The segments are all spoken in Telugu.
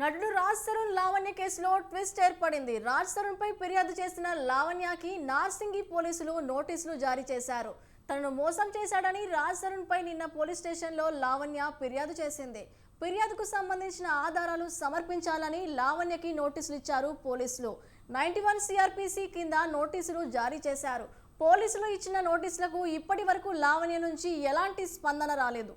నటుడు రాజ్ తరుణ్ లావణ్య కేసులో ట్విస్ట్ ఏర్పడింది. రాజ్ తరుణ్ పై ఫిర్యాదు చేసిన లావణ్యకి నార్సింగి పోలీసులు నోటీసులు జారీ చేశారు. తనను మోసం చేశాడని రాజ్ తరుణ్ పై నిన్న పోలీస్ స్టేషన్లో లావణ్య ఫిర్యాదు చేసింది. ఫిర్యాదుకు సంబంధించిన ఆధారాలు సమర్పించాలని లావణ్యకి నోటీసులు ఇచ్చారు పోలీసులు. 91 సిఆర్పిసి కింద నోటీసులు జారీ చేశారు. పోలీసులు ఇచ్చిన నోటీసులకు ఇప్పటి వరకు లావణ్య నుంచి ఎలాంటి స్పందన రాలేదు.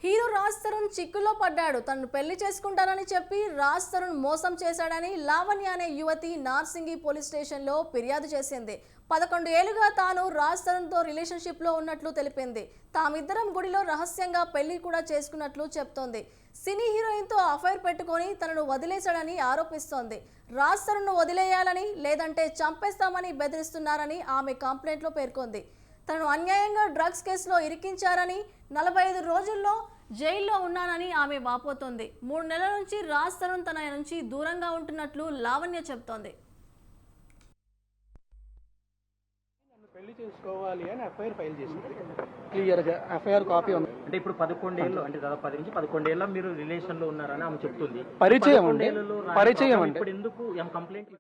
హీరో రాజ్ తరుణ్ చిక్కులో పడ్డాడు. తనను పెళ్లి చేసుకుంటానని చెప్పి రాజ్ తరుణ్ మోసం చేశాడని లావణ్య అనే యువతి నార్సింగి పోలీస్ స్టేషన్లో ఫిర్యాదు చేసింది. 11 ఏళ్లుగా తాను రాజ్ తరుణ్తో రిలేషన్షిప్లో ఉన్నట్లు తెలిపింది. తామిద్దరం గుడిలో రహస్యంగా పెళ్లి కూడా చేసుకున్నట్లు చెప్తోంది. సినీ హీరోయిన్తో అఫైర్ పెట్టుకొని తనను వదిలేశాడని ఆరోపిస్తోంది. రాజ్ తరుణ్ను వదిలేయాలని లేదంటే చంపేస్తామని బెదిరిస్తున్నారని ఆమె కంప్లైంట్లో పేర్కొంది. తనను అన్యాయంగా డ్రగ్స్ కేసులో ఇరికించారని 45 రోజుల్లో జైల్లో ఉన్నానని ఆమె వాపోతోంది. 3 నెలల నుంచి రాజ్ తరుణ్ తన నుంచి దూరంగా ఉంటున్నట్లు లావణ్య చెప్తోంది. పెళ్లి చేసుకోవాలి అని ఎఫ్ఐఆర్ ఫైల్ చేసింది. క్లియర్గా ఎఫ్ఐఆర్ కాపీ ఉంది. అంటే ఇప్పుడు 11 ఏళ్ళు అంటే దాదాపు 10 నుంచి 11 ఏళ్ళ మీరు రిలేషన్ లో ఉన్నారని ఆమె చెప్తుంది. పరిచయం అండి. ఇప్పుడు ఎందుకు కంప్లైంట్?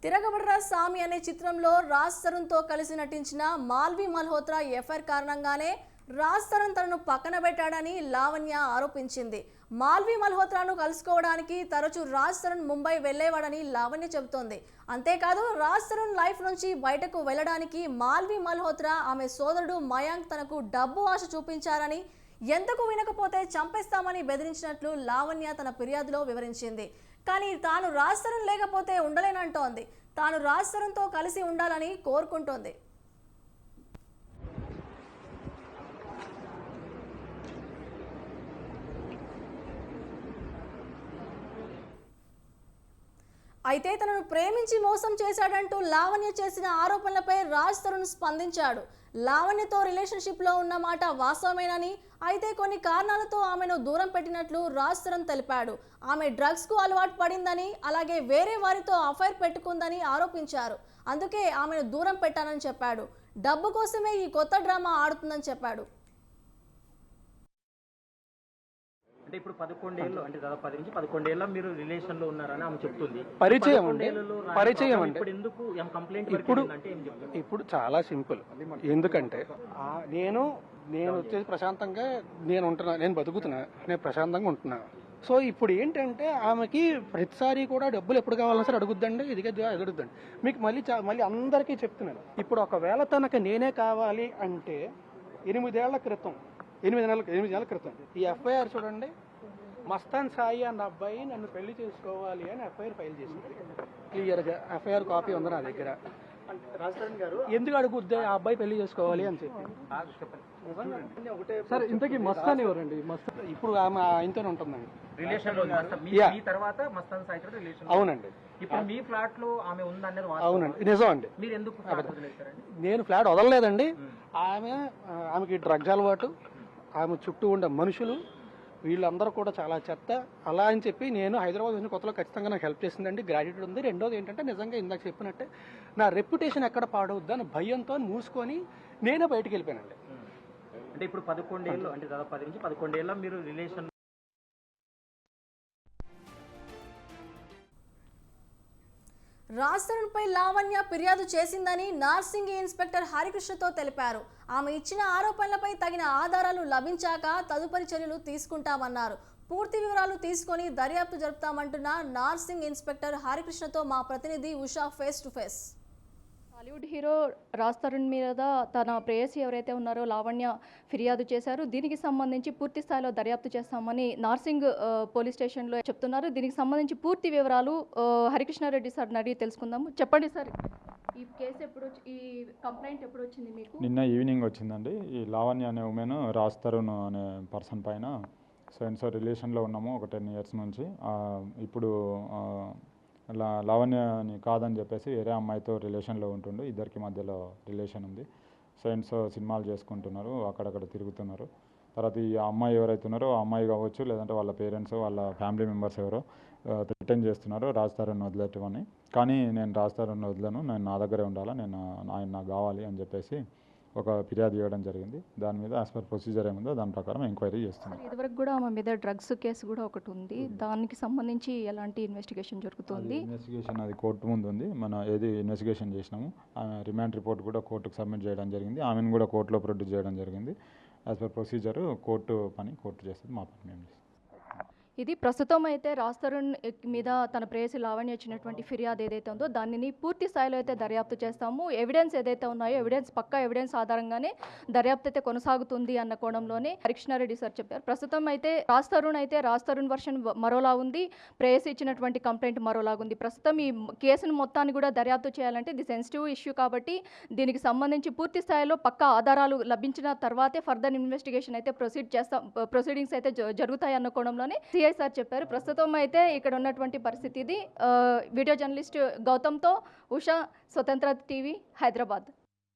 తిరగబడరా సామి అనే చిత్రంలో రాజ్ తరుణ్తో కలిసి నటించిన మాల్వి మల్హోత్రా ఎఫ్ఐఆర్ కారణంగానే రాజ్ తరుణ్ తనను పక్కన పెట్టాడని లావణ్య ఆరోపించింది. మాల్వి మల్హోత్రాను కలుసుకోవడానికి తరచూ రాజ్ తరుణ్ ముంబై వెళ్లేవాడని లావణ్య చెబుతోంది. అంతేకాదు రాజ్ తరుణ్ లైఫ్ నుంచి బయటకు వెళ్లడానికి మాల్వి మల్హోత్రా ఆమె సోదరుడు మయాంక్ తనకు డబ్బు ఆశ చూపించారని, ఎందుకు వినకపోతే చంపేస్తామని బెదిరించినట్లు లావణ్య తన ఫిర్యాదులో వివరించింది. కానీ తాను రాజ్ తరుణ్ లేకపోతే ఉండలేనంటోంది. తాను రాజ్ తరుణ్తో కలిసి ఉండాలని కోరుకుంటోంది. అయితే తనను ప్రేమించి మోసం చేశాడంటూ లావణ్య చేసిన ఆరోపణలపై రాజ్ తరుణ్ స్పందించాడు. లావణ్యతో రిలేషన్షిప్లో ఉన్న మాట వాస్తవమేనని, అయితే కొన్ని కారణాలతో ఆమెను దూరం పెట్టినట్లు రాజ్ తరుణ్ తెలిపాడు. ఆమె డ్రగ్స్కు అలవాటు పడిందని, అలాగే వేరే వారితో అఫైర్ పెట్టుకుందని ఆరోపించారు. అందుకే ఆమెను దూరం పెట్టానని చెప్పాడు. డబ్బు కోసమే ఈ కొత్త డ్రామా ఆడుతుందని చెప్పాడు. అంటే ఇప్పుడు 11 ఏళ్ళు అంటే దాదాపు 10 నుంచి 11 ఏళ్ళ మీరు రిలేషన్ లో ఉన్నారని ఆమె చెప్తుంది. పరిచయం అండి. ఇప్పుడు ఎందుకు కంప్లైంట్? ఇప్పుడు చాలా సింపుల్. ఎందుకంటే నేను వచ్చేసి ప్రశాంతంగా నేను బతుకుతున్నా, నేను ప్రశాంతంగా ఉంటున్నా. సో ఇప్పుడు ఏంటంటే ఆమెకి ప్రతిసారి కూడా డబ్బులు ఎప్పుడు కావాలన్నా సరే అడుగుద్దండి, అడుగుద్దండి. మీకు మళ్ళీ అందరికీ చెప్తున్నాను, ఇప్పుడు ఒకవేళ తనకు నేనే కావాలి అంటే 8 నెలల క్రితం ఈ ఎఫ్ఐఆర్ చూడండి. మస్తాన్ సాయి అన్న అబ్బాయి నన్ను పెళ్లి చేసుకోవాలి అని ఎఫ్ఐఆర్ ఫైల్ చేసింది. క్లియర్గా ఎఫ్ఐఆర్ కాపీ ఉంది నా దగ్గర. రాజ్ తరుణ్ గారు ఎందుకు అడుగుద్ది ఆ అబ్బాయి పెళ్లి చేసుకోవాలి అని చెప్పి. సార్ ఇంతకీ మస్తాన్ ఎవరండి? ఇప్పుడు ఆమె ఆయనతోనే ఉంటుందండి రిలేషన్. అవునండి. ఇప్పుడు మీ ఫ్లాట్ లో ఆమె ఉందన్నది అవునండి, నిజం అండి. మీరు ఎందుకు నేను ఫ్లాట్ వదలలేదండి. ఆమెకి డ్రగ్స్ అలవాటు, ఆమె చుట్టూ ఉండే మనుషులు వీళ్ళందరూ కూడా చాలా చెత్త. అలా అని చెప్పి నేను హైదరాబాద్ వచ్చిన కొత్తలో ఖచ్చితంగా నాకు హెల్ప్ చేసిందండి, గ్రాడ్యుయేట్ ఉంది. రెండోది ఏంటంటే నిజంగా ఇందాక చెప్పినట్టే నా రెప్యుటేషన్ ఎక్కడ పాడవద్దు అని భయంతో మూసుకొని నేనే బయటకు వెళ్ళిపోయానండి. అంటే ఇప్పుడు 11 ఏళ్ళు అంటే దాదాపు 10 నుంచి 11 ఏళ్ళ మీరు రిలేషన్. రాజ్ తరుణ్ పై లావణ్య ఫిర్యాదు చేసిందని నార్సింగి ఇన్స్పెక్టర్ హరికృష్ణతో తెలిపారు. ఆమె ఇచ్చిన ఆరోపణలపై తగిన ఆధారాలు లభించాక తదుపరి చర్యలు తీసుకుంటామన్నారు. పూర్తి వివరాలు తీసుకొని దర్యాప్తు జరుపుతామంటున్న నార్సింగ్ ఇన్స్పెక్టర్ హరికృష్ణతో మా ప్రతినిధి Usha face to face. Bollywood hero Raj Tarun మీద తన ప్రేయసి ఎవరైతే ఉన్నారో లావణ్య ఫిర్యాదు చేశారు. దీనికి సంబంధించి పూర్తి స్థాయిలో దర్యాప్తు చేస్తామని నార్సింగ్ పోలీస్ స్టేషన్లో చెప్తున్నారు. దీనికి సంబంధించి పూర్తి వివరాలు హరికృష్ణారెడ్డి సార్ అడిగి తెలుసుకుందాము. చెప్పండి సార్, ఈ కేసు ఈ కంప్లైంట్ ఎప్పుడు వచ్చింది మీకు? నిన్న ఈవినింగ్ వచ్చిందండి. ఈ లావణ్య అనే ఉమెన్ రాజ్ తరుణ్ అనే పర్సన్ పైన సో రిలేషన్లో ఉన్నాము ఒక 10 years నుంచి. ఇప్పుడు లావణ్యని కాదని చెప్పేసి వేరే అమ్మాయితో రిలేషన్లో ఉంటుండు. ఇద్దరికి మధ్యలో రిలేషన్ ఉంది. సో సినిమాలు చేసుకుంటున్నారు, అక్కడక్కడ తిరుగుతున్నారు. తర్వాత ఈ అమ్మాయి ఎవరైతే ఉన్నారో ఆ అమ్మాయి కావచ్చు, లేదంటే వాళ్ళ పేరెంట్స్, వాళ్ళ ఫ్యామిలీ మెంబర్స్ ఎవరో థ్రెటన్ చేస్తున్నారు రాజ్ తరుణ్ వదిలేటమని. కానీ నేను రాజ్ తరుణ్ వదలను, నేను నా దగ్గరే ఉండాలా, ఆయన నాకు కావాలి అని చెప్పేసి ఒక ఫిర్యాదు ఇవ్వడం జరిగింది. దాని మీద యాజ్ పర్ ప్రొసీజర్ ఏముందో దాని ప్రకారం ఎంక్వైరీ చేస్తున్నాం. ఇదివరకు కూడా ఆమె మీద డ్రగ్స్ కేసు కూడా ఒకటి ఉంది. దానికి సంబంధించి ఎలాంటి ఇన్వెస్టిగేషన్ జరుగుతుంది? ఇన్వెస్టిగేషన్ అది కోర్టు ముందు ఉంది. ఇన్వెస్టిగేషన్ చేసినాము. రిమాండ్ రిపోర్ట్ కూడా కోర్టుకు సబ్మిట్ చేయడం జరిగింది. ఆమెను కూడా కోర్టులో ప్రొడ్యూస్ చేయడం జరిగింది. యాజ్ పర్ ప్రొసీజర్ కోర్టు చేస్తుంది, మా పని మేము చేస్తాం. ఇది ప్రస్తుతం అయితే రాజ్ తరుణ్ మీద తన ప్రేయసి లావణ్య ఇచ్చినటువంటి ఫిర్యాదు ఏదైతే ఉందో దానిని పూర్తి స్థాయిలో అయితే దర్యాప్తు చేస్తాము. ఎవిడెన్స్ ఏదైతే ఉన్నాయో పక్కా ఎవిడెన్స్ ఆధారంగానే దర్యాప్తు అయితే కొనసాగుతుంది అన్న కోణంలోనే కృష్ణారెడ్డి సార్ చెప్పారు. ప్రస్తుతం అయితే రాజ్ తరుణ్ వర్షన్ మరోలా ఉంది, ప్రేయసి ఇచ్చినటువంటి కంప్లైంట్ మరోలాగా ఉంది. ప్రస్తుతం ఈ కేసును మొత్తాన్ని కూడా దర్యాప్తు చేయాలంటే ఇది సెన్సిటివ్ ఇష్యూ కాబట్టి దీనికి సంబంధించి పూర్తి స్థాయిలో పక్కా ఆధారాలు లభించిన తర్వాతే ఫర్దర్ ఇన్వెస్టిగేషన్ అయితే ప్రొసీడింగ్స్ అయితే జరుగుతాయి అన్న కోణంలోనే సార్ చెప్పారు. ప్రస్తుతం అయితే ఇక్కడ ఉన్నటువంటి పరిస్థితి ఇది. వీడియో జర్నలిస్ట్ గౌతమ్తో ఉషా, స్వతంత్ర టీవీ, హైదరాబాద్.